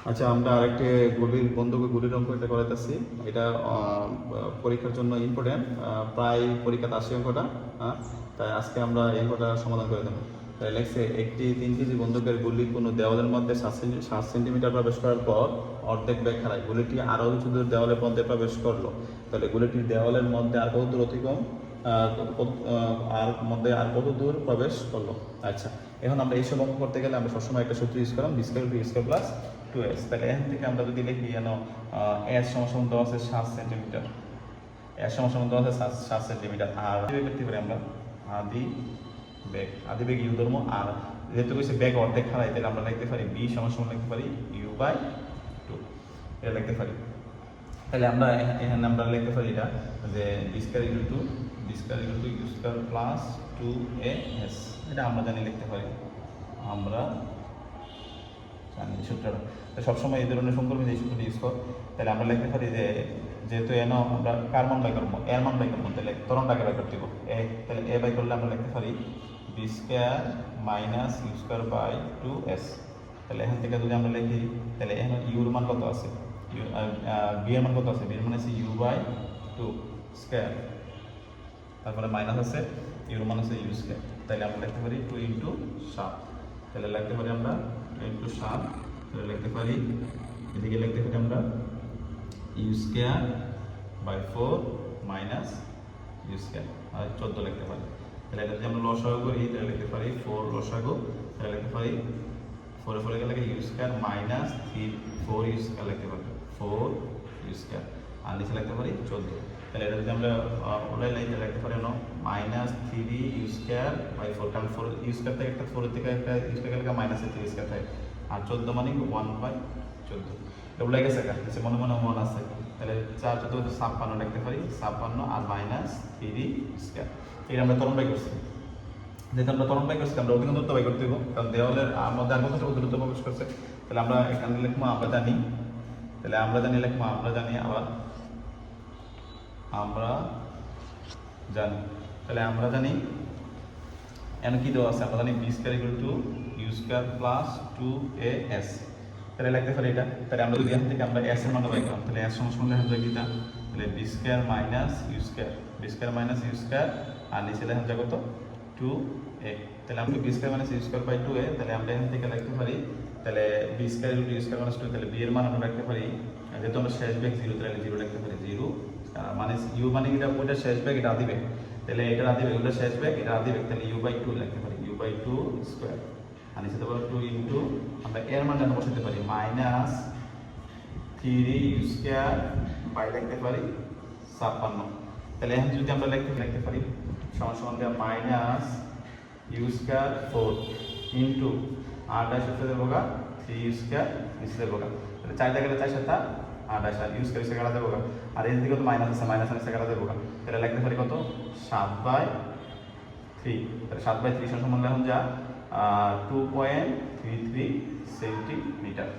আচ্ছা, আমরা আরেকটি বন্ধুকে গুলির অঙ্ক এটা করাইতেছি। এটা পরীক্ষার জন্য ইম্পর্টেন্ট, প্রায় পরীক্ষাতে আসে অঙ্কটা। তাই আজকে আমরা এই অঙ্কটা সমাধান করে দেবো। তাই লেখছে, একটি 3 কেজি বন্দুকের গুলি কোনো দেওয়ালের মধ্যে 7 সেন্টিমিটার প্রবেশ করার পর অর্ধেক বেগ হারায়। গুলিটি আরও কিছু দূর দেওয়ালের মধ্যে প্রবেশ করলো। তাহলে গুলিটি দেওয়ালের মধ্যে আর কত দূর অতিক্রম আর কত দূর প্রবেশ করলো। আচ্ছা, এখন আমরা এইসব অঙ্ক করতে গেলে আমরা সবসময় একটা সূত্র ইউজ করলাম, বি স্কয়ার প্লাস 2s। তাহলে এখান থেকে আমরা যদি লিখি এস সমান দেওয়া আছে 7 সেন্টিমিটার, এস সমান দেওয়া আছে 7 সেন্টিমিটার। আর করতে পারি আমরা আদি বেগ ইউ ধর্ম। আর যেহেতু কইছে বেগ অর্ধেক হারাই, তাহলে আমরা লিখতে পারি বি সমান লিখতে পারি u/2, এটা লিখতে পারি। তাহলে আমরা এখানে আমরা লিখতে পারি এটা যে b square u square plus 2as, এটা আমরা জানি লিখতে পারি, আমরা জানি সূত্রটা। তো সবসময় এই ধরনের সংকল্প এই সূত্রটা ইউজ কর। তাহলে আমরা লিখতে পারি যে যেহেতু এন আমরা কার মান বাই করবো, এর মান বাই করবো, তাহলে ত্বরণটাকে বাই করতে হবে তাহলে এ বাই করলে আমরা লিখতে পারি b square minus you square by 2s। তাহলে এখান থেকে যদি আমরা লিখি, তাহলে এখানে ইউর মান কত আছে, বি এর মান কত আছে, বি এর মান আছে u/2 স্কয়ার, তারপরে মাইনাস আছে ইউর মান আছে ইউ স্কয়ার। তাহলে আমরা লিখতে পারি 2 × 7। তাহলে লিখতে পারি আমরা 2 × 7। তাহলে লিখতে পারি, এদিকে লিখতে পারি আমরা U square by 4 minus you square, আর 14 লিখতে পারি। তাহলে এটা যদি আমরা লসাগু করি, তাহলে লিখতে পারি 4 লসাগু, তাহলে লিখতে পারি 4 এ 4 গেলে u square minus 4 u square লিখতে পারি, 4 ইউ স্কয়ার, আর নিচে লিখতে পারি 14। তাহলে এটা যদি আমরা ওলাই লাইন লিখতে পারি মাইনাস 3 ইউ স্কয়ার বাই 4, কারণ 4 ইউ স্কয়ার থেকে একটা 4 থেকে একটা ইউ স্কয়ার গেলে মাইনাস 3 ইউ স্কয়ার থাকে, আর 14 মানে 1/14। এগুলো গেছে কাছে মনে মনে মন আছে। তাহলে 4 × 14 = 56 লিখতে পারি, 56 আর মাইনাস 3 স্কয়ার। এটা আমরা ত্বরণ বাই করছি। যেহেতু আমরা ত্বরণ বাই করছি, আমরা অধিক দূরত্ব বাই করতে হবে, কারণ দেওয়ালের মধ্যে আর কত দূরত্ব প্রবেশ করছে। তাহলে আমরা এখানে লিখবো আমরা জানি, তাহলে আমরা জানি লিখবো আমরা জানি, আবার আমরা জানি। তাহলে আমরা জানি এখানে কি দেওয়া আছে, আমরা জানি b square equal to you square plus 2as। তাহলে লিখতে পারি এটা। তাহলে আমরা যদি এখান থেকে আমরা s এর মান বাই করলাম, তাহলে s সমান লিখতে পারি কিটা, তাহলে B square minus you square, আর নিচে লেখা যায় কত 2a। তাহলে আমরা B square minus you square by 2a। তাহলে আমরা এখান থেকে লিখতে পারি, তাহলে B square equal to you square minus 2, তাহলে বি এর মান আমরা লিখতে পারি, যেহেতু আমরা শেষ বেগ 0, তাহলে 0 লিখতে পারি, 0 মানে ইউ মানে এটা ওটা শেষ বেগ, এটা আদি বেগ, তাহলে এটা আদি বেগ, ওটা শেষ বেগ, এটা আদি বেগ, তাহলে u/2 লিখতে পারি, u/2 স্কয়ার, আর নিচে দেবো 2 × আমরা এর মান জানা বসাতে পারি মাইনাস 3 ইউ স্কয়ার বাই লিখতে পারি 56। তাহলে এখন যদি আমরা লিখতে পারি সমান সমান দেওয়া মাইনাস ইউ স্কয়ার 4 ইন্টু 28 হচ্ছে দেবো 3 ইউ স্কয়ার নিচে দেবো, তাহলে 4 জায়গায় 4 7 28, আর ইউ স্কয়ার সে কাটা দেবো, আর এই দিকে তো মাইনাস আছে, মাইনাস আছে কাটা দেবো, তাহলে লিখতে পারি কত 7/3। তাহলে 7/3 সমান এখন যা 2.33 সেন্টিমিটার।